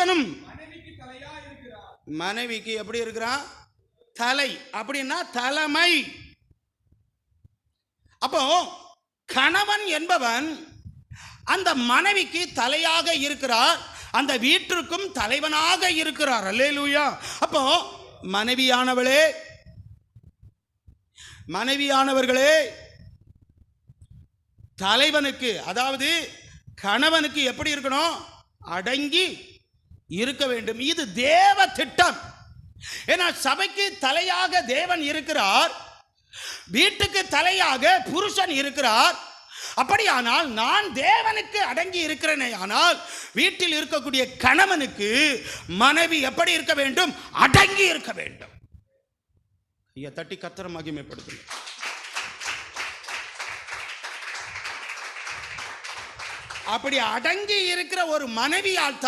புருஷனும் மனைவிக்கு எப்படி இருக்கிறான்? தலை. அப்படின்னா தலைமை. அப்போ கணவன் என்பவன் அந்த மனைவிக்கு தலையாக இருக்கிறார், அந்த வீட்டிற்கும் தலைவனாக இருக்கிறார். அல்லேலூயா. அப்போ மனைவியானவர்களே தலைவனுக்கு, அதாவது கணவனுக்கு எப்படி இருக்கணும்? அடங்கி இருக்க வேண்டும். இது தேவ திட்டம். ஏன்னா சபைக்கு தலையாக தேவன் இருக்கிறார், வீட்டுக்கு தலையாக புருஷன் இருக்கிறார். அப்படியானால் நான் தேவனுக்கு அடங்கி இருக்கிறேனே, ஆனால் வீட்டில் இருக்கக்கூடிய கணவனுக்கு மனைவி எப்படி இருக்க வேண்டும்? அடங்கி இருக்க வேண்டும். ஐயா தட்டி கர்த்தரை மகிமைப்படுத்துங்க. அப்படி அடங்கி இருக்கிற ஒரு மனைவியால்